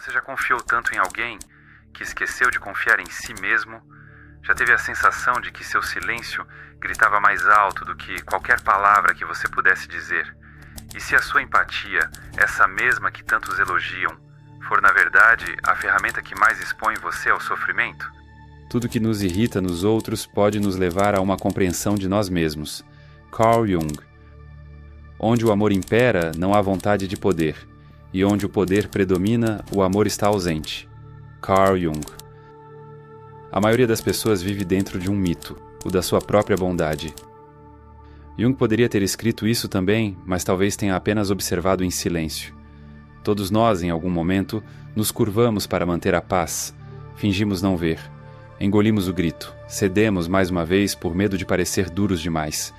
Você já confiou tanto em alguém que esqueceu de confiar em si mesmo? Já teve a sensação de que seu silêncio gritava mais alto do que qualquer palavra que você pudesse dizer? E se a sua empatia, essa mesma que tantos elogiam, for na verdade a ferramenta que mais expõe você ao sofrimento? Tudo que nos irrita nos outros pode nos levar a uma compreensão de nós mesmos. Carl Jung. Onde o amor impera, não há vontade de poder. E onde o poder predomina, o amor está ausente. Carl Jung. A maioria das pessoas vive dentro de um mito, o da sua própria bondade. Jung poderia ter escrito isso também, mas talvez tenha apenas observado em silêncio. Todos nós, em algum momento, nos curvamos para manter a paz. Fingimos não ver. Engolimos o grito. Cedemos mais uma vez por medo de parecer duros demais.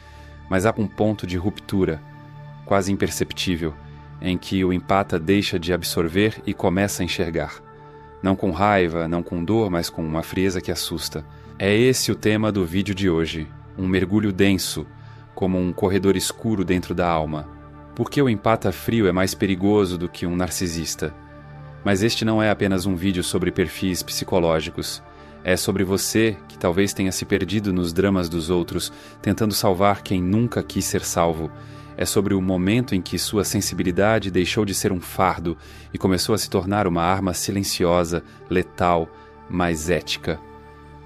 Mas há um ponto de ruptura, quase imperceptível, em que o empata deixa de absorver e começa a enxergar. Não com raiva, não com dor, mas com uma frieza que assusta. É esse o tema do vídeo de hoje. Um mergulho denso, como um corredor escuro dentro da alma. Por que o empata frio é mais perigoso do que um narcisista? Mas este não é apenas um vídeo sobre perfis psicológicos. É sobre você, que talvez tenha se perdido nos dramas dos outros, tentando salvar quem nunca quis ser salvo. É sobre o momento em que sua sensibilidade deixou de ser um fardo e começou a se tornar uma arma silenciosa, letal, mas ética.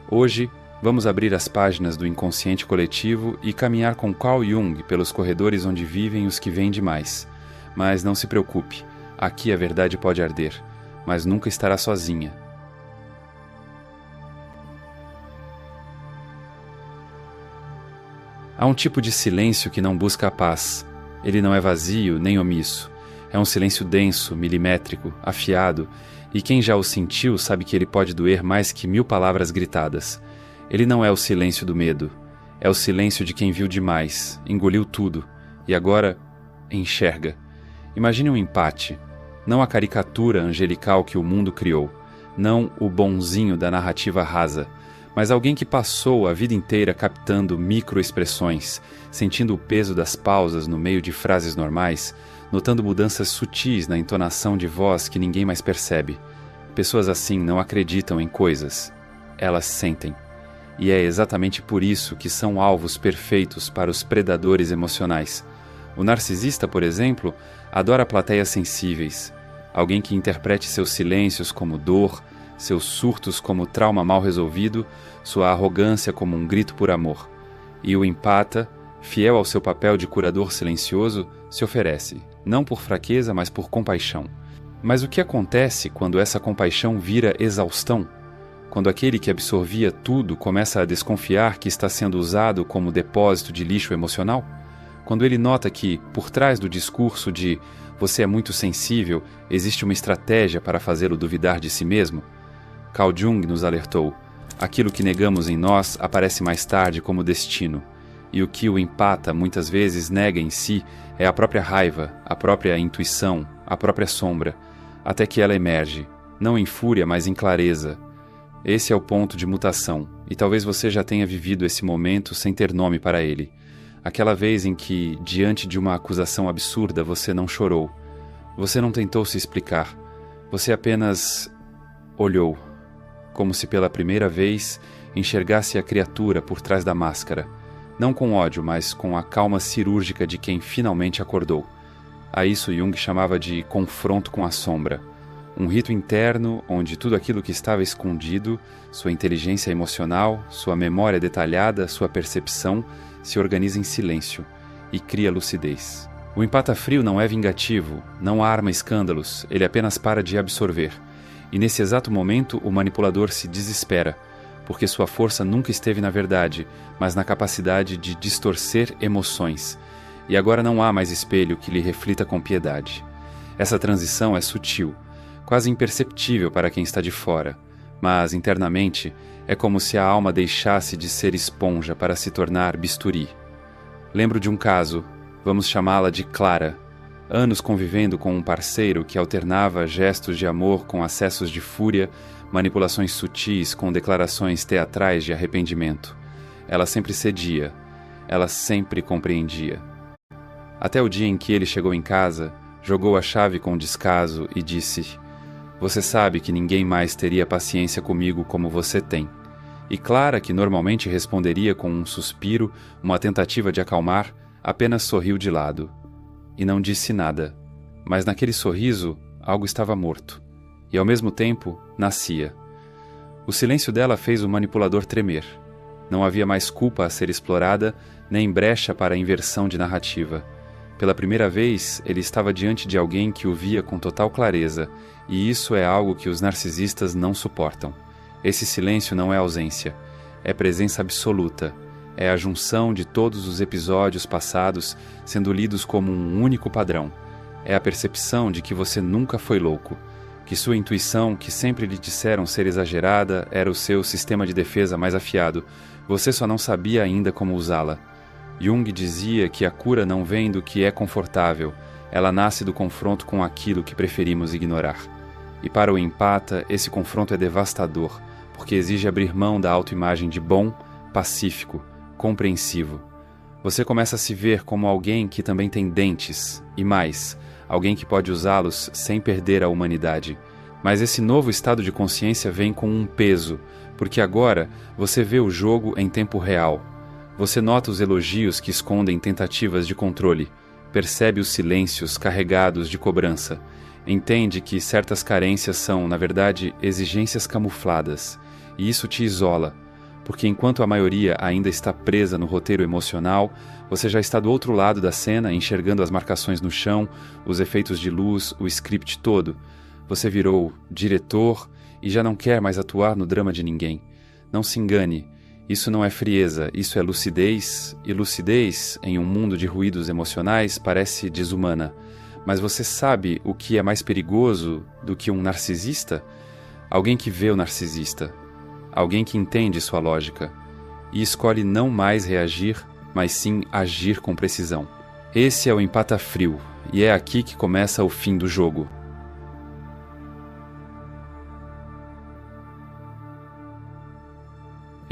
Hoje, vamos abrir as páginas do inconsciente coletivo e caminhar com Carl Jung pelos corredores onde vivem os que vêm demais. Mas não se preocupe, aqui a verdade pode arder, mas nunca estará sozinha. Há um tipo de silêncio que não busca a paz. Ele não é vazio nem omisso. É um silêncio denso, milimétrico, afiado, e quem já o sentiu sabe que ele pode doer mais que 1000 palavras gritadas. Ele não é o silêncio do medo. É o silêncio de quem viu demais, engoliu tudo, e agora enxerga. Imagine um empate. Não a caricatura angelical que o mundo criou. Não o bonzinho da narrativa rasa. Mas alguém que passou a vida inteira captando microexpressões, sentindo o peso das pausas no meio de frases normais, notando mudanças sutis na entonação de voz que ninguém mais percebe. Pessoas assim não acreditam em coisas. Elas sentem. E é exatamente por isso que são alvos perfeitos para os predadores emocionais. O narcisista, por exemplo, adora plateias sensíveis. Alguém que interprete seus silêncios como dor, seus surtos como trauma mal resolvido, sua arrogância como um grito por amor. E o empata, fiel ao seu papel de curador silencioso, se oferece, não por fraqueza, mas por compaixão. Mas o que acontece quando essa compaixão vira exaustão? Quando aquele que absorvia tudo começa a desconfiar que está sendo usado como depósito de lixo emocional? Quando ele nota que, por trás do discurso de "você é muito sensível", existe uma estratégia para fazê-lo duvidar de si mesmo? Carl Jung nos alertou: aquilo que negamos em nós aparece mais tarde como destino, e o que o empata muitas vezes nega em si é a própria raiva, a própria intuição, a própria sombra, até que ela emerge, não em fúria, mas em clareza. Esse é o ponto de mutação, e talvez você já tenha vivido esse momento sem ter nome para ele. Aquela vez em que, diante de uma acusação absurda, você não chorou. Você não tentou se explicar. Você apenas olhou, como se pela primeira vez enxergasse a criatura por trás da máscara, não com ódio, mas com a calma cirúrgica de quem finalmente acordou. A isso Jung chamava de confronto com a sombra, um rito interno onde tudo aquilo que estava escondido, sua inteligência emocional, sua memória detalhada, sua percepção, se organiza em silêncio e cria lucidez. O empata frio não é vingativo, não arma escândalos, ele apenas para de absorver. E nesse exato momento o manipulador se desespera, porque sua força nunca esteve na verdade, mas na capacidade de distorcer emoções. E agora não há mais espelho que lhe reflita com piedade. Essa transição é sutil, quase imperceptível para quem está de fora, mas internamente é como se a alma deixasse de ser esponja para se tornar bisturi. Lembro de um caso, vamos chamá-la de Clara. Anos convivendo com um parceiro que alternava gestos de amor com acessos de fúria, manipulações sutis com declarações teatrais de arrependimento. Ela sempre cedia, ela sempre compreendia. Até o dia em que ele chegou em casa, jogou a chave com descaso e disse: Você sabe que ninguém mais teria paciência comigo como você tem. E Clara, que normalmente responderia com um suspiro, uma tentativa de acalmar, apenas sorriu de lado. E não disse nada. Mas naquele sorriso, algo estava morto. E ao mesmo tempo, nascia. O silêncio dela fez o manipulador tremer. Não havia mais culpa a ser explorada, nem brecha para a inversão de narrativa. Pela primeira vez, ele estava diante de alguém que o via com total clareza, e isso é algo que os narcisistas não suportam. Esse silêncio não é ausência, é presença absoluta. É a junção de todos os episódios passados sendo lidos como um único padrão. É a percepção de que você nunca foi louco, que sua intuição, que sempre lhe disseram ser exagerada, era o seu sistema de defesa mais afiado. Você só não sabia ainda como usá-la. Jung dizia que a cura não vem do que é confortável, ela nasce do confronto com aquilo que preferimos ignorar. E para o empata, esse confronto é devastador, porque exige abrir mão da autoimagem de bom, pacífico, compreensivo. Você começa a se ver como alguém que também tem dentes, e mais, alguém que pode usá-los sem perder a humanidade. Mas esse novo estado de consciência vem com um peso, porque agora você vê o jogo em tempo real. Você nota os elogios que escondem tentativas de controle, percebe os silêncios carregados de cobrança, entende que certas carências são, na verdade, exigências camufladas, e isso te isola, porque enquanto a maioria ainda está presa no roteiro emocional, você já está do outro lado da cena, enxergando as marcações no chão, os efeitos de luz, o script todo. Você virou diretor e já não quer mais atuar no drama de ninguém. Não se engane, isso não é frieza, isso é lucidez, e lucidez, em um mundo de ruídos emocionais, parece desumana. Mas você sabe o que é mais perigoso do que um narcisista? Alguém que vê o narcisista. Alguém que entende sua lógica. E escolhe não mais reagir, mas sim agir com precisão. Esse é o empata frio, e é aqui que começa o fim do jogo.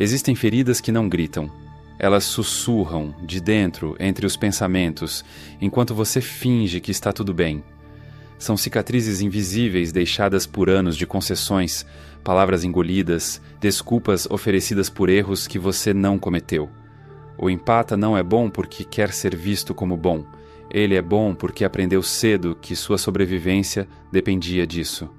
Existem feridas que não gritam. Elas sussurram, de dentro, entre os pensamentos, enquanto você finge que está tudo bem. São cicatrizes invisíveis deixadas por anos de concessões, palavras engolidas, desculpas oferecidas por erros que você não cometeu. O empata não é bom porque quer ser visto como bom. Ele é bom porque aprendeu cedo que sua sobrevivência dependia disso.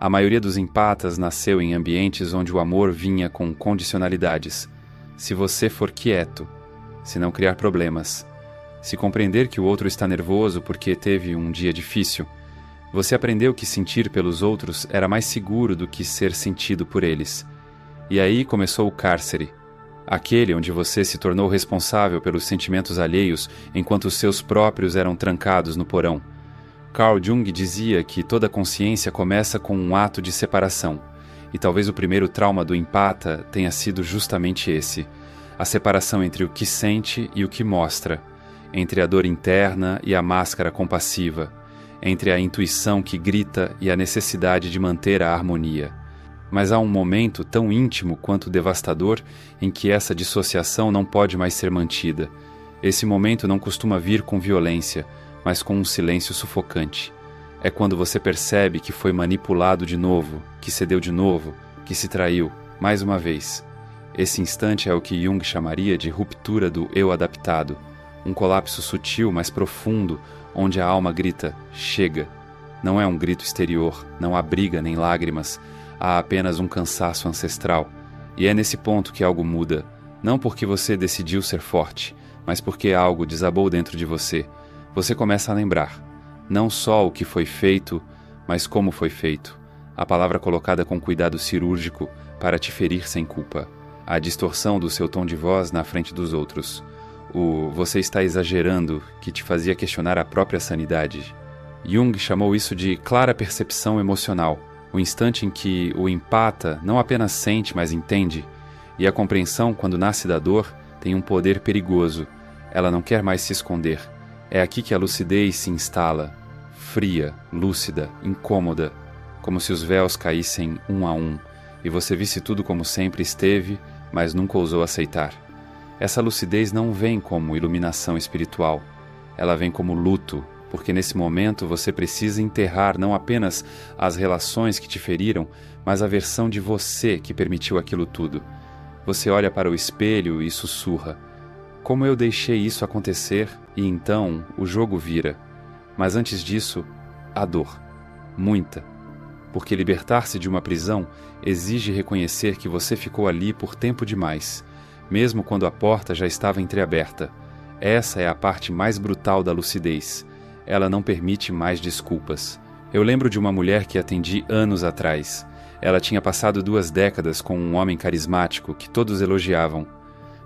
A maioria dos empatas nasceu em ambientes onde o amor vinha com condicionalidades. Se você for quieto, se não criar problemas, se compreender que o outro está nervoso porque teve um dia difícil, você aprendeu que sentir pelos outros era mais seguro do que ser sentido por eles. E aí começou o cárcere, aquele onde você se tornou responsável pelos sentimentos alheios enquanto os seus próprios eram trancados no porão. Carl Jung dizia que toda consciência começa com um ato de separação, e talvez o primeiro trauma do empata tenha sido justamente esse, a separação entre o que sente e o que mostra, entre a dor interna e a máscara compassiva, entre a intuição que grita e a necessidade de manter a harmonia. Mas há um momento tão íntimo quanto devastador em que essa dissociação não pode mais ser mantida. Esse momento não costuma vir com violência, mas com um silêncio sufocante. É quando você percebe que foi manipulado de novo, que cedeu de novo, que se traiu, mais uma vez. Esse instante é o que Jung chamaria de ruptura do eu adaptado, um colapso sutil, mas profundo, onde a alma grita, chega. Não é um grito exterior, não há briga nem lágrimas, há apenas um cansaço ancestral. E é nesse ponto que algo muda, não porque você decidiu ser forte, mas porque algo desabou dentro de você. Você começa a lembrar, não só o que foi feito, mas como foi feito. A palavra colocada com cuidado cirúrgico para te ferir sem culpa. A distorção do seu tom de voz na frente dos outros. O você está exagerando que te fazia questionar a própria sanidade. Jung chamou isso de clara percepção emocional, o instante em que o empata não apenas sente, mas entende. E a compreensão, quando nasce da dor, tem um poder perigoso. Ela não quer mais se esconder. É aqui que a lucidez se instala, fria, lúcida, incômoda, como se os véus caíssem um a um, e você visse tudo como sempre esteve, mas nunca ousou aceitar. Essa lucidez não vem como iluminação espiritual, ela vem como luto, porque nesse momento você precisa enterrar não apenas as relações que te feriram, mas a versão de você que permitiu aquilo tudo. Você olha para o espelho e sussurra: como eu deixei isso acontecer? E então o jogo vira. Mas antes disso, a dor. Muita. Porque libertar-se de uma prisão exige reconhecer que você ficou ali por tempo demais, mesmo quando a porta já estava entreaberta. Essa é a parte mais brutal da lucidez. Ela não permite mais desculpas. Eu lembro de uma mulher que atendi anos atrás. Ela tinha passado 2 décadas com um homem carismático que todos elogiavam.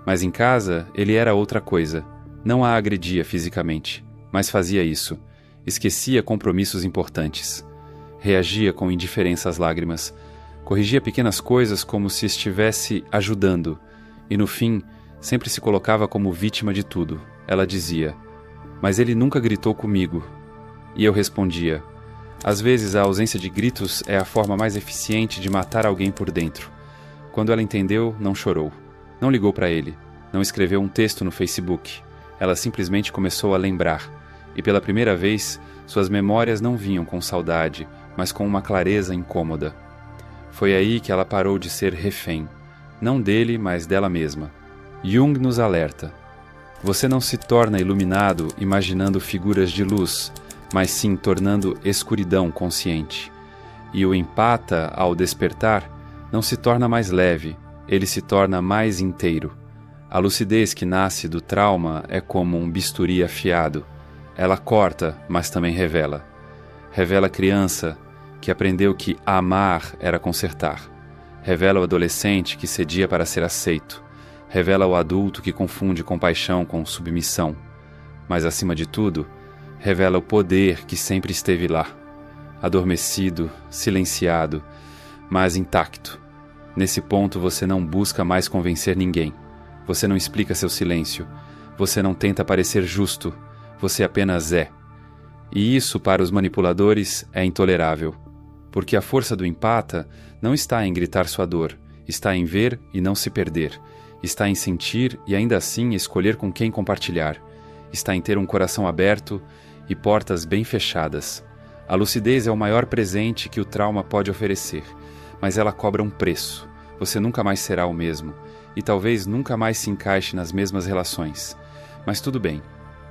Mas em casa, ele era outra coisa. Não a agredia fisicamente, mas fazia isso. Esquecia compromissos importantes. Reagia com indiferença às lágrimas. Corrigia pequenas coisas como se estivesse ajudando. E no fim, sempre se colocava como vítima de tudo. Ela dizia: mas ele nunca gritou comigo. E eu respondia: às vezes a ausência de gritos é a forma mais eficiente de matar alguém por dentro. Quando ela entendeu, não chorou. Não ligou para ele. Não escreveu um texto no Facebook. Ela simplesmente começou a lembrar. E pela primeira vez, suas memórias não vinham com saudade, mas com uma clareza incômoda. Foi aí que ela parou de ser refém. Não dele, mas dela mesma. Jung nos alerta. Você não se torna iluminado imaginando figuras de luz, mas sim tornando escuridão consciente. E o empata, ao despertar, não se torna mais leve, ele se torna mais inteiro. A lucidez que nasce do trauma é como um bisturi afiado. Ela corta, mas também revela. Revela a criança que aprendeu que amar era consertar. Revela o adolescente que cedia para ser aceito. Revela o adulto que confunde compaixão com submissão. Mas, acima de tudo, revela o poder que sempre esteve lá. Adormecido, silenciado, mas intacto. Nesse ponto você não busca mais convencer ninguém. Você não explica seu silêncio. Você não tenta parecer justo. Você apenas é. E isso, para os manipuladores, é intolerável. Porque a força do empata não está em gritar sua dor, está em ver e não se perder, está em sentir e ainda assim escolher com quem compartilhar, está em ter um coração aberto e portas bem fechadas. A lucidez é o maior presente que o trauma pode oferecer, mas ela cobra um preço. Você nunca mais será o mesmo, e talvez nunca mais se encaixe nas mesmas relações. Mas tudo bem,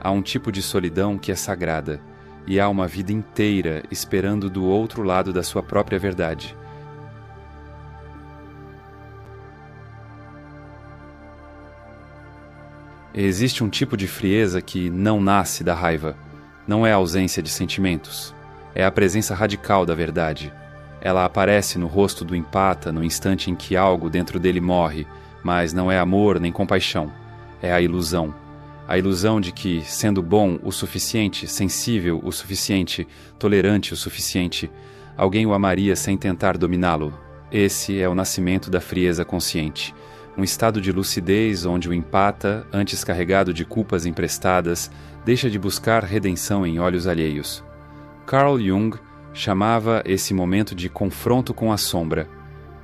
há um tipo de solidão que é sagrada, e há uma vida inteira esperando do outro lado da sua própria verdade. Existe um tipo de frieza que não nasce da raiva. Não é a ausência de sentimentos. É a presença radical da verdade. Ela aparece no rosto do empata no instante em que algo dentro dele morre, mas não é amor nem compaixão. É a ilusão. A ilusão de que, sendo bom o suficiente, sensível o suficiente, tolerante o suficiente, alguém o amaria sem tentar dominá-lo. Esse é o nascimento da frieza consciente. Um estado de lucidez onde o empata, antes carregado de culpas emprestadas, deixa de buscar redenção em olhos alheios. Carl Jung chamava esse momento de confronto com a sombra,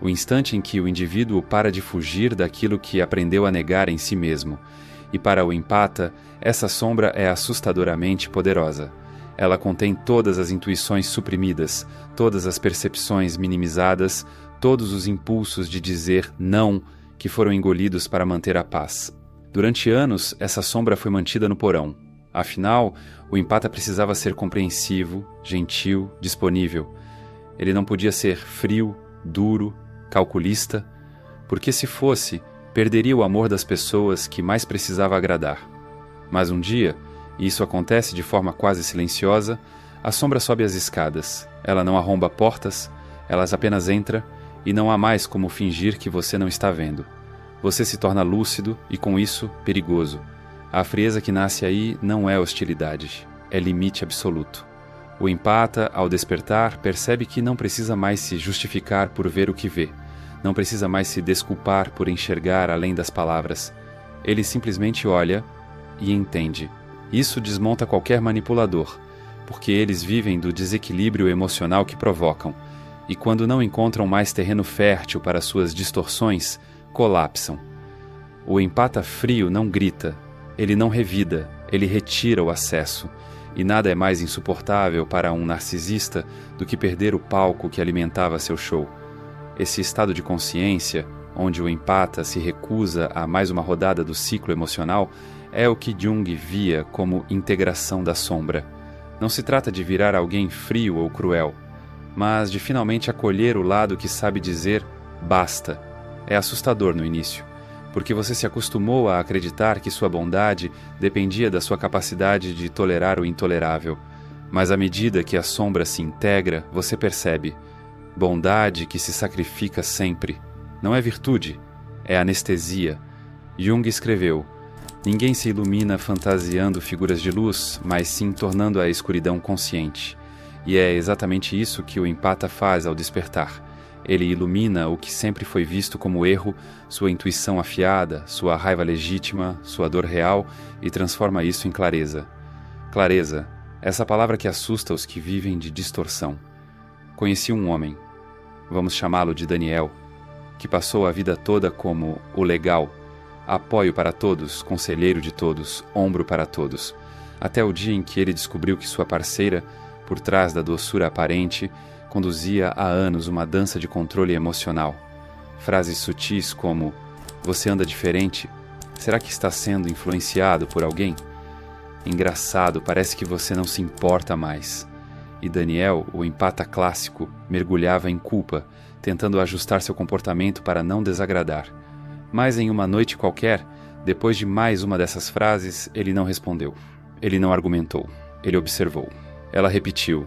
o instante em que o indivíduo para de fugir daquilo que aprendeu a negar em si mesmo. E para o empata, essa sombra é assustadoramente poderosa. Ela contém todas as intuições suprimidas, todas as percepções minimizadas, todos os impulsos de dizer não que foram engolidos para manter a paz. Durante anos, essa sombra foi mantida no porão. Afinal, o empata precisava ser compreensivo, gentil, disponível. Ele não podia ser frio, duro, calculista, porque se fosse, perderia o amor das pessoas que mais precisava agradar. Mas um dia, e isso acontece de forma quase silenciosa, a sombra sobe as escadas. Ela não arromba portas, ela apenas entra, e não há mais como fingir que você não está vendo. Você se torna lúcido e, com isso, perigoso. A frieza que nasce aí não é hostilidade, é limite absoluto. O empata, ao despertar, percebe que não precisa mais se justificar por ver o que vê. Não precisa mais se desculpar por enxergar além das palavras. Ele simplesmente olha e entende. Isso desmonta qualquer manipulador, porque eles vivem do desequilíbrio emocional que provocam, e quando não encontram mais terreno fértil para suas distorções, colapsam. O empata frio não grita, ele não revida, ele retira o acesso, e nada é mais insuportável para um narcisista do que perder o palco que alimentava seu show. Esse estado de consciência, onde o empata se recusa a mais uma rodada do ciclo emocional, é o que Jung via como integração da sombra. Não se trata de virar alguém frio ou cruel, mas de finalmente acolher o lado que sabe dizer basta. É assustador no início, porque você se acostumou a acreditar que sua bondade dependia da sua capacidade de tolerar o intolerável. Mas à medida que a sombra se integra, você percebe: bondade que se sacrifica sempre. Não é virtude, é anestesia. Jung escreveu: ninguém se ilumina fantasiando figuras de luz, mas sim tornando a escuridão consciente. E é exatamente isso que o empata faz ao despertar. Ele ilumina o que sempre foi visto como erro, sua intuição afiada, sua raiva legítima, sua dor real, e transforma isso em clareza. Clareza, essa palavra que assusta os que vivem de distorção. Conheci um homem, vamos chamá-lo de Daniel, que passou a vida toda como o legal, apoio para todos, conselheiro de todos, ombro para todos, até o dia em que ele descobriu que sua parceira, por trás da doçura aparente, conduzia há anos uma dança de controle emocional. Frases sutis como: você anda diferente? Será que está sendo influenciado por alguém? Engraçado, parece que você não se importa mais. E Daniel, o empata clássico, mergulhava em culpa, tentando ajustar seu comportamento para não desagradar. Mas em uma noite qualquer, depois de mais uma dessas frases, ele não respondeu. Ele não argumentou. Ele observou. Ela repetiu.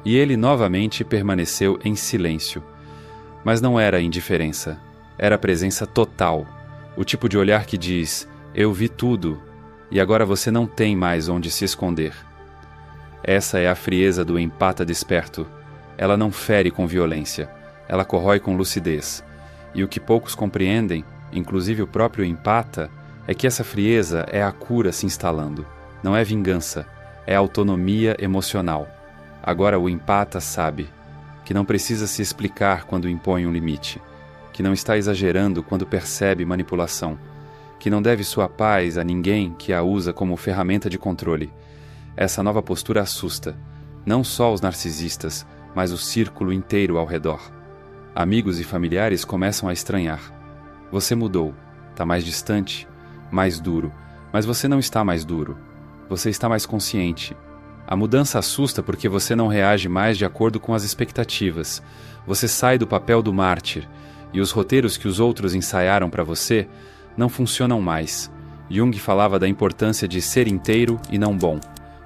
E ele novamente permaneceu em silêncio. Mas não era indiferença. Era presença total. O tipo de olhar que diz: eu vi tudo, e agora você não tem mais onde se esconder. Essa é a frieza do empata desperto. Ela não fere com violência. Ela corrói com lucidez. E o que poucos compreendem, inclusive o próprio empata, é que essa frieza é a cura se instalando. Não é vingança, é autonomia emocional. Agora o empata sabe que não precisa se explicar quando impõe um limite, que não está exagerando quando percebe manipulação, que não deve sua paz a ninguém que a usa como ferramenta de controle. Essa nova postura assusta, não só os narcisistas, mas o círculo inteiro ao redor. Amigos e familiares começam a estranhar. Você mudou, está mais distante, mais duro, mas você não está mais duro. Você está mais consciente. A mudança assusta porque você não reage mais de acordo com as expectativas. Você sai do papel do mártir, e os roteiros que os outros ensaiaram para você não funcionam mais. Jung falava da importância de ser inteiro e não bom,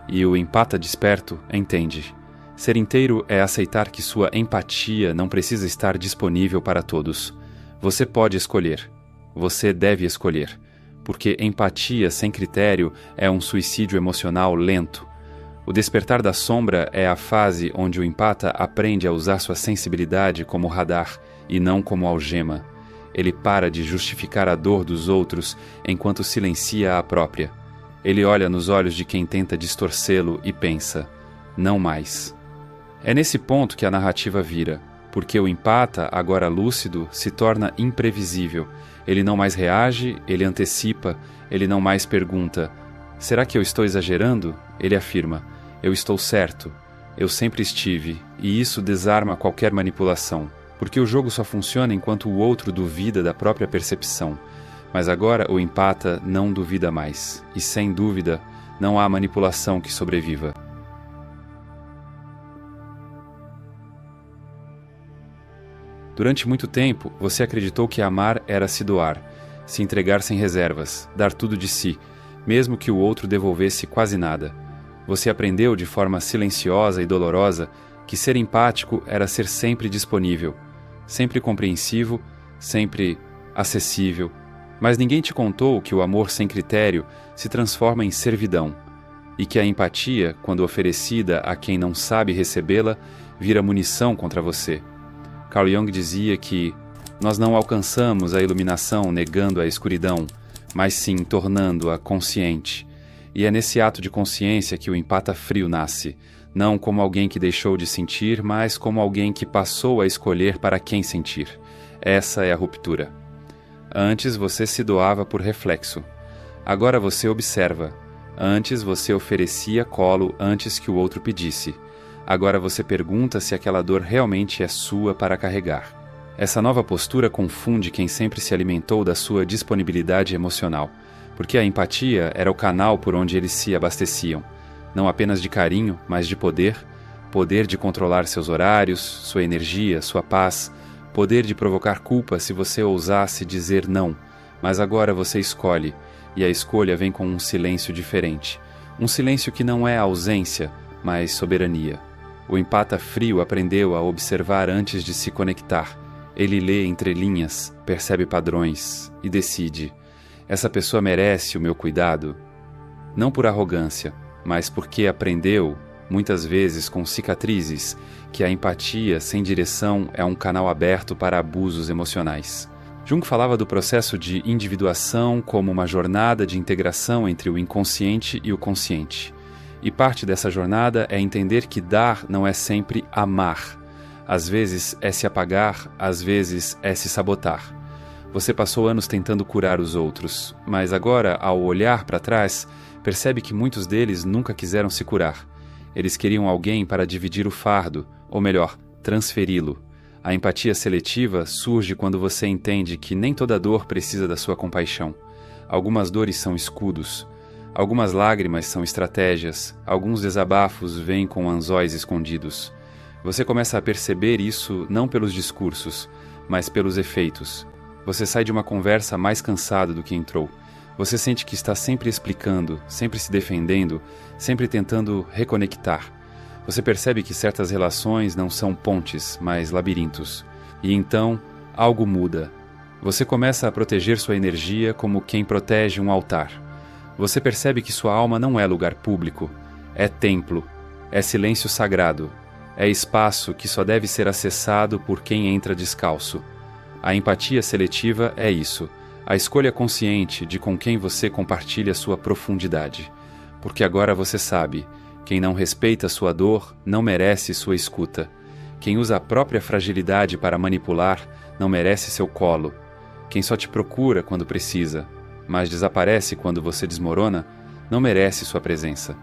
e o empata desperto entende. Ser inteiro é aceitar que sua empatia não precisa estar disponível para todos. Você pode escolher. Você deve escolher. Porque empatia sem critério é um suicídio emocional lento. O despertar da sombra é a fase onde o empata aprende a usar sua sensibilidade como radar e não como algema. Ele para de justificar a dor dos outros enquanto silencia a própria. Ele olha nos olhos de quem tenta distorcê-lo e pensa: não mais. É nesse ponto que a narrativa vira, porque o empata, agora lúcido, se torna imprevisível. Ele não mais reage, ele antecipa, ele não mais pergunta: será que eu estou exagerando? Ele afirma: eu estou certo, eu sempre estive, e isso desarma qualquer manipulação, porque o jogo só funciona enquanto o outro duvida da própria percepção. Mas agora o empata não duvida mais, e sem dúvida, não há manipulação que sobreviva. Durante muito tempo, você acreditou que amar era se doar, se entregar sem reservas, dar tudo de si, mesmo que o outro devolvesse quase nada. Você aprendeu de forma silenciosa e dolorosa que ser empático era ser sempre disponível, sempre compreensivo, sempre acessível. Mas ninguém te contou que o amor sem critério se transforma em servidão, e que a empatia, quando oferecida a quem não sabe recebê-la, vira munição contra você. Carl Jung dizia que nós não alcançamos a iluminação negando a escuridão, mas sim tornando-a consciente. E é nesse ato de consciência que o empata frio nasce, não como alguém que deixou de sentir, mas como alguém que passou a escolher para quem sentir. Essa é a ruptura. Antes você se doava por reflexo. Agora você observa. Antes você oferecia colo antes que o outro pedisse. Agora você pergunta se aquela dor realmente é sua para carregar. Essa nova postura confunde quem sempre se alimentou da sua disponibilidade emocional, porque a empatia era o canal por onde eles se abasteciam, não apenas de carinho, mas de poder, poder de controlar seus horários, sua energia, sua paz, poder de provocar culpa se você ousasse dizer não, mas agora você escolhe, e a escolha vem com um silêncio diferente, um silêncio que não é ausência, mas soberania. O empata frio aprendeu a observar antes de se conectar. Ele lê entre linhas, percebe padrões e decide: essa pessoa merece o meu cuidado? Não por arrogância, mas porque aprendeu, muitas vezes com cicatrizes, que a empatia sem direção é um canal aberto para abusos emocionais. Jung falava do processo de individuação como uma jornada de integração entre o inconsciente e o consciente. E parte dessa jornada é entender que dar não é sempre amar. Às vezes é se apagar, às vezes é se sabotar. Você passou anos tentando curar os outros, mas agora, ao olhar para trás, percebe que muitos deles nunca quiseram se curar. Eles queriam alguém para dividir o fardo, ou melhor, transferi-lo. A empatia seletiva surge quando você entende que nem toda dor precisa da sua compaixão. Algumas dores são escudos. Algumas lágrimas são estratégias. Alguns desabafos vêm com anzóis escondidos. Você começa a perceber isso não pelos discursos, mas pelos efeitos. Você sai de uma conversa mais cansado do que entrou. Você sente que está sempre explicando, sempre se defendendo, sempre tentando reconectar. Você percebe que certas relações não são pontes, mas labirintos. E então, algo muda. Você começa a proteger sua energia como quem protege um altar. Você percebe que sua alma não é lugar público, é templo, é silêncio sagrado, é espaço que só deve ser acessado por quem entra descalço. A empatia seletiva é isso, a escolha consciente de com quem você compartilha sua profundidade. Porque agora você sabe: quem não respeita sua dor não merece sua escuta. Quem usa a própria fragilidade para manipular não merece seu colo. Quem só te procura quando precisa, mas desaparece quando você desmorona, não merece sua presença.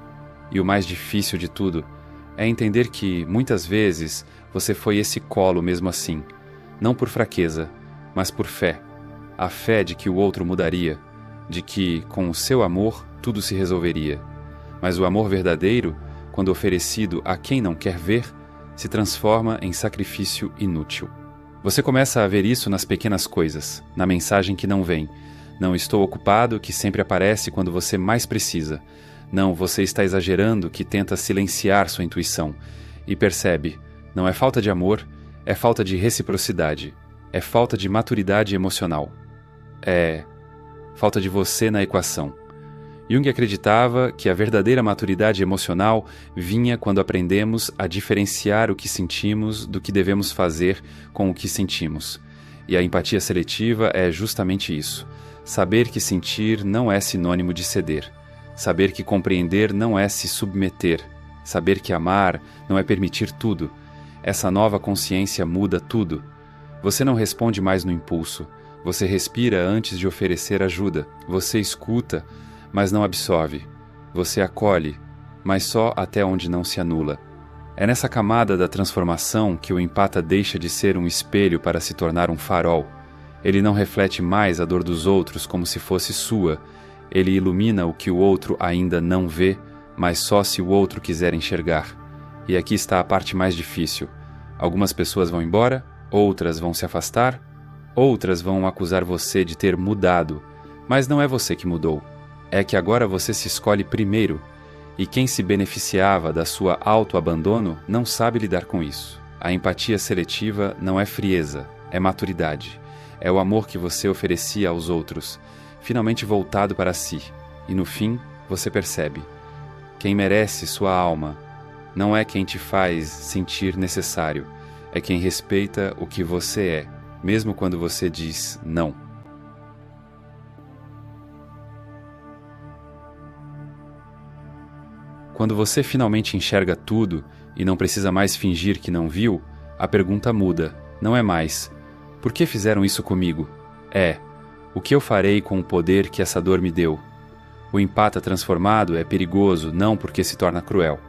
E o mais difícil de tudo é entender que, muitas vezes, você foi esse colo mesmo assim, não por fraqueza, mas por fé. A fé de que o outro mudaria, de que, com o seu amor, tudo se resolveria. Mas o amor verdadeiro, quando oferecido a quem não quer ver, se transforma em sacrifício inútil. Você começa a ver isso nas pequenas coisas, na mensagem que não vem. Não estou ocupado, que sempre aparece quando você mais precisa. Não, você está exagerando, que tenta silenciar sua intuição. E percebe, não é falta de amor, é falta de reciprocidade. É falta de maturidade emocional. É falta de você na equação. Jung acreditava que a verdadeira maturidade emocional vinha quando aprendemos a diferenciar o que sentimos do que devemos fazer com o que sentimos. E a empatia seletiva é justamente isso. Saber que sentir não é sinônimo de ceder. Saber que compreender não é se submeter. Saber que amar não é permitir tudo. Essa nova consciência muda tudo. Você não responde mais no impulso. Você respira antes de oferecer ajuda. Você escuta, mas não absorve. Você acolhe, mas só até onde não se anula. É nessa camada da transformação que o empata deixa de ser um espelho para se tornar um farol. Ele não reflete mais a dor dos outros como se fosse sua. Ele ilumina o que o outro ainda não vê, mas só se o outro quiser enxergar. E aqui está a parte mais difícil. Algumas pessoas vão embora, outras vão se afastar, outras vão acusar você de ter mudado. Mas não é você que mudou. É que agora você se escolhe primeiro, e quem se beneficiava da sua autoabandono não sabe lidar com isso. A empatia seletiva não é frieza, é maturidade. É o amor que você oferecia aos outros, finalmente voltado para si. E no fim, você percebe: quem merece sua alma não é quem te faz sentir necessário, é quem respeita o que você é, mesmo quando você diz não. Quando você finalmente enxerga tudo e não precisa mais fingir que não viu, a pergunta muda. Não é mais: por que fizeram isso comigo? É: o que eu farei com o poder que essa dor me deu? O empata transformado é perigoso não porque se torna cruel,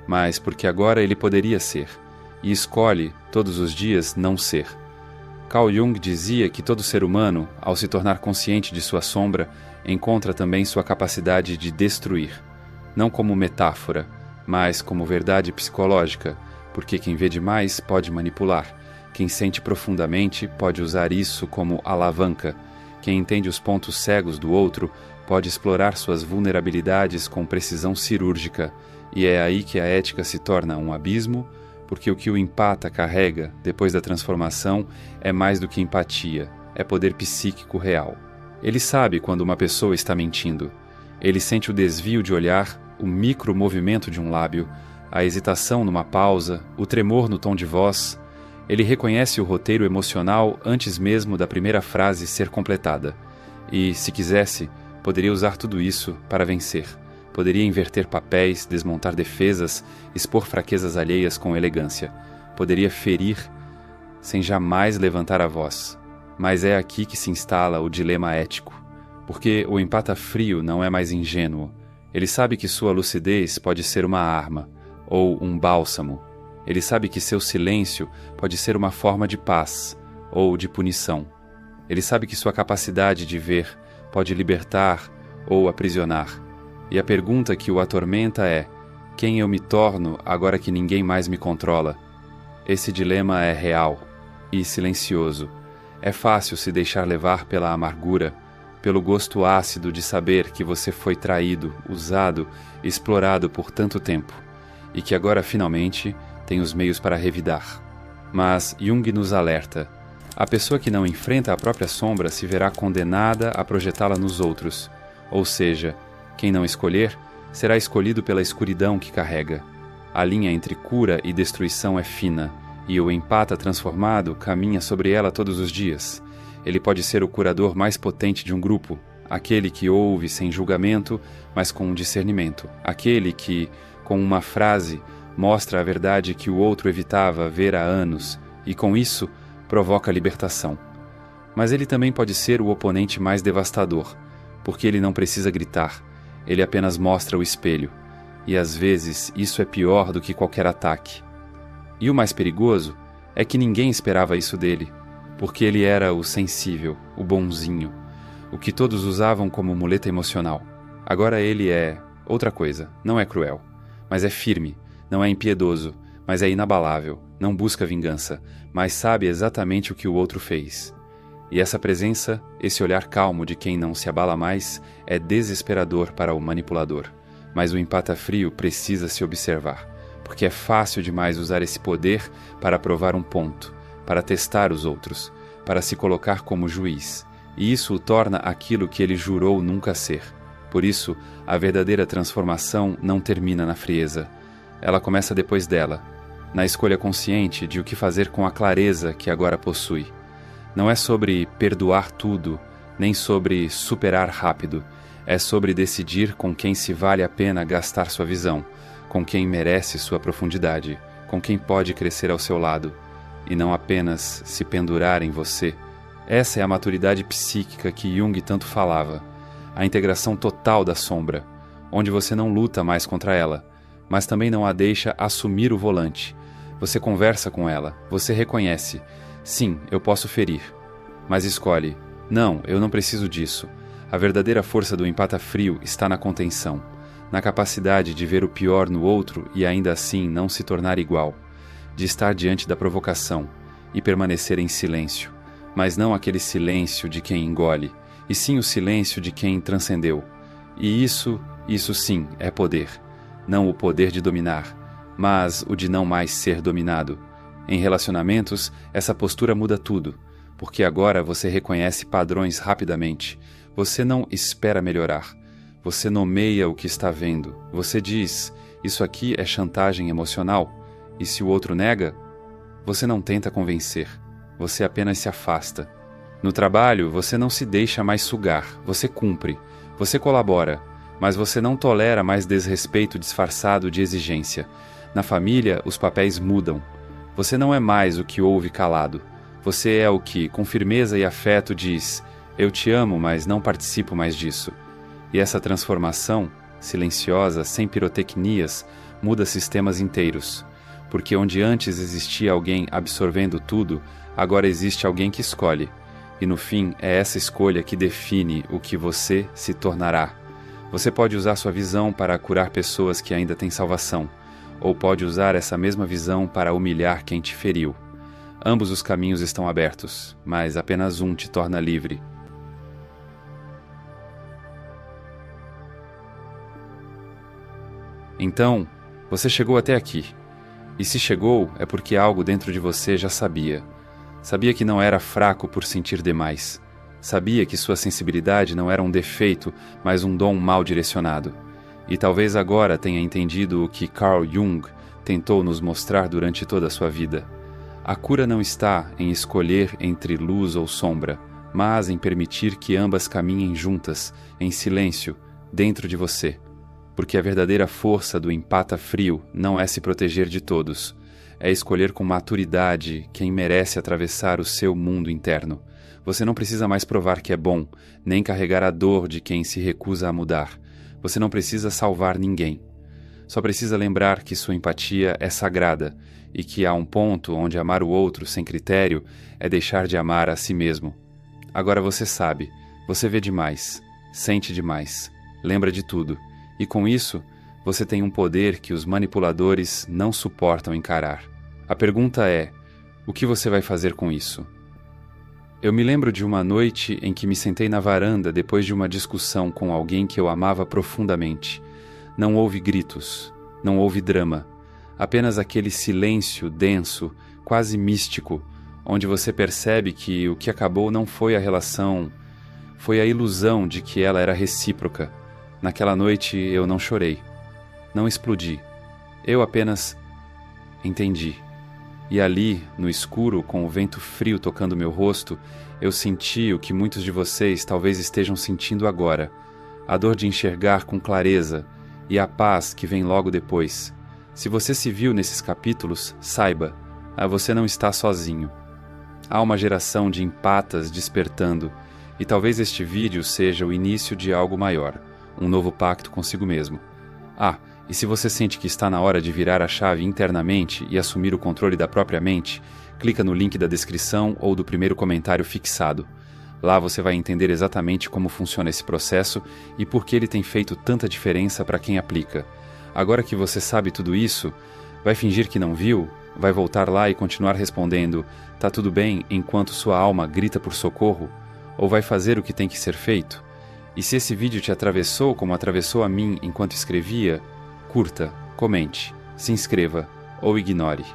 mas porque agora ele poderia ser, e escolhe, todos os dias, não ser. Carl Jung dizia que todo ser humano, ao se tornar consciente de sua sombra, encontra também sua capacidade de destruir, não como metáfora, mas como verdade psicológica, porque quem vê demais pode manipular, quem sente profundamente pode usar isso como alavanca, quem entende os pontos cegos do outro pode explorar suas vulnerabilidades com precisão cirúrgica, e é aí que a ética se torna um abismo, porque o que o empata carrega, depois da transformação, é mais do que empatia, é poder psíquico real. Ele sabe quando uma pessoa está mentindo. Ele sente o desvio de olhar, o micro-movimento de um lábio, a hesitação numa pausa, o tremor no tom de voz. Ele reconhece o roteiro emocional antes mesmo da primeira frase ser completada. E, se quisesse, poderia usar tudo isso para vencer. Poderia inverter papéis, desmontar defesas, expor fraquezas alheias com elegância. Poderia ferir sem jamais levantar a voz. Mas é aqui que se instala o dilema ético. Porque o empata frio não é mais ingênuo. Ele sabe que sua lucidez pode ser uma arma, ou um bálsamo. Ele sabe que seu silêncio pode ser uma forma de paz, ou de punição. Ele sabe que sua capacidade de ver pode libertar ou aprisionar. E a pergunta que o atormenta é: quem eu me torno agora que ninguém mais me controla? Esse dilema é real e silencioso. É fácil se deixar levar pela amargura, pelo gosto ácido de saber que você foi traído, usado, explorado por tanto tempo, e que agora finalmente tem os meios para revidar. Mas Jung nos alerta: a pessoa que não enfrenta a própria sombra se verá condenada a projetá-la nos outros, ou seja, quem não escolher, será escolhido pela escuridão que carrega. A linha entre cura e destruição é fina, e o empata transformado caminha sobre ela todos os dias. Ele pode ser o curador mais potente de um grupo, aquele que ouve sem julgamento, mas com discernimento, aquele que, com uma frase, mostra a verdade que o outro evitava ver há anos, e com isso, provoca a libertação. Mas ele também pode ser o oponente mais devastador, porque ele não precisa gritar. Ele apenas mostra o espelho, e às vezes isso é pior do que qualquer ataque. E o mais perigoso é que ninguém esperava isso dele, porque ele era o sensível, o bonzinho, o que todos usavam como muleta emocional. Agora ele é outra coisa, não é cruel, mas é firme, não é impiedoso, mas é inabalável, não busca vingança, mas sabe exatamente o que o outro fez. E essa presença, esse olhar calmo de quem não se abala mais, é desesperador para o manipulador. Mas o empata frio precisa se observar, porque é fácil demais usar esse poder para provar um ponto, para testar os outros, para se colocar como juiz, e isso o torna aquilo que ele jurou nunca ser. Por isso, a verdadeira transformação não termina na frieza. Ela começa depois dela, na escolha consciente de o que fazer com a clareza que agora possui. Não é sobre perdoar tudo, nem sobre superar rápido. É sobre decidir com quem se vale a pena gastar sua visão, com quem merece sua profundidade, com quem pode crescer ao seu lado, e não apenas se pendurar em você. Essa é a maturidade psíquica que Jung tanto falava, a integração total da sombra, onde você não luta mais contra ela, mas também não a deixa assumir o volante. Você conversa com ela, você reconhece: sim, eu posso ferir. Mas escolhe: não, eu não preciso disso. A verdadeira força do empata frio está na contenção, na capacidade de ver o pior no outro e ainda assim não se tornar igual, de estar diante da provocação e permanecer em silêncio, mas não aquele silêncio de quem engole, e sim o silêncio de quem transcendeu. E isso sim é poder. Não o poder de dominar, mas o de não mais ser dominado. Em relacionamentos, essa postura muda tudo, porque agora você reconhece padrões rapidamente. Você não espera melhorar. Você nomeia o que está vendo. Você diz: isso aqui é chantagem emocional. E se o outro nega, você não tenta convencer. Você apenas se afasta. No trabalho, você não se deixa mais sugar. Você cumpre. Você colabora. Mas você não tolera mais desrespeito disfarçado de exigência. Na família, os papéis mudam. Você não é mais o que ouve calado. Você é o que, com firmeza e afeto, diz: eu te amo, mas não participo mais disso. E essa transformação, silenciosa, sem pirotecnias, muda sistemas inteiros. Porque onde antes existia alguém absorvendo tudo, agora existe alguém que escolhe. E no fim, é essa escolha que define o que você se tornará. Você pode usar sua visão para curar pessoas que ainda têm salvação, ou pode usar essa mesma visão para humilhar quem te feriu. Ambos os caminhos estão abertos, mas apenas um te torna livre. Então, você chegou até aqui. E se chegou, é porque algo dentro de você já sabia. Sabia que não era fraco por sentir demais. Sabia que sua sensibilidade não era um defeito, mas um dom mal direcionado. E talvez agora tenha entendido o que Carl Jung tentou nos mostrar durante toda a sua vida. A cura não está em escolher entre luz ou sombra, mas em permitir que ambas caminhem juntas, em silêncio, dentro de você. Porque a verdadeira força do empata frio não é se proteger de todos, é escolher com maturidade quem merece atravessar o seu mundo interno. Você não precisa mais provar que é bom, nem carregar a dor de quem se recusa a mudar. Você não precisa salvar ninguém. Só precisa lembrar que sua empatia é sagrada e que há um ponto onde amar o outro sem critério é deixar de amar a si mesmo. Agora você sabe, você vê demais, sente demais, lembra de tudo. E com isso, você tem um poder que os manipuladores não suportam encarar. A pergunta é, o que você vai fazer com isso? Eu me lembro de uma noite em que me sentei na varanda depois de uma discussão com alguém que eu amava profundamente. Não houve gritos, não houve drama, apenas aquele silêncio denso, quase místico, onde você percebe que o que acabou não foi a relação, foi a ilusão de que ela era recíproca. Naquela noite eu não chorei, não explodi, eu apenas entendi. E ali, no escuro, com o vento frio tocando meu rosto, eu senti o que muitos de vocês talvez estejam sentindo agora, a dor de enxergar com clareza e a paz que vem logo depois. Se você se viu nesses capítulos, saiba, você não está sozinho. Há uma geração de empatas despertando, e talvez este vídeo seja o início de algo maior. Um novo pacto consigo mesmo. E se você sente que está na hora de virar a chave internamente e assumir o controle da própria mente, clica no link da descrição ou do primeiro comentário fixado. Lá você vai entender exatamente como funciona esse processo e por que ele tem feito tanta diferença para quem aplica. Agora que você sabe tudo isso, vai fingir que não viu? Vai voltar lá e continuar respondendo "tá tudo bem" enquanto sua alma grita por socorro? Ou vai fazer o que tem que ser feito? E se esse vídeo te atravessou como atravessou a mim enquanto escrevia, curta, comente, se inscreva ou ignore.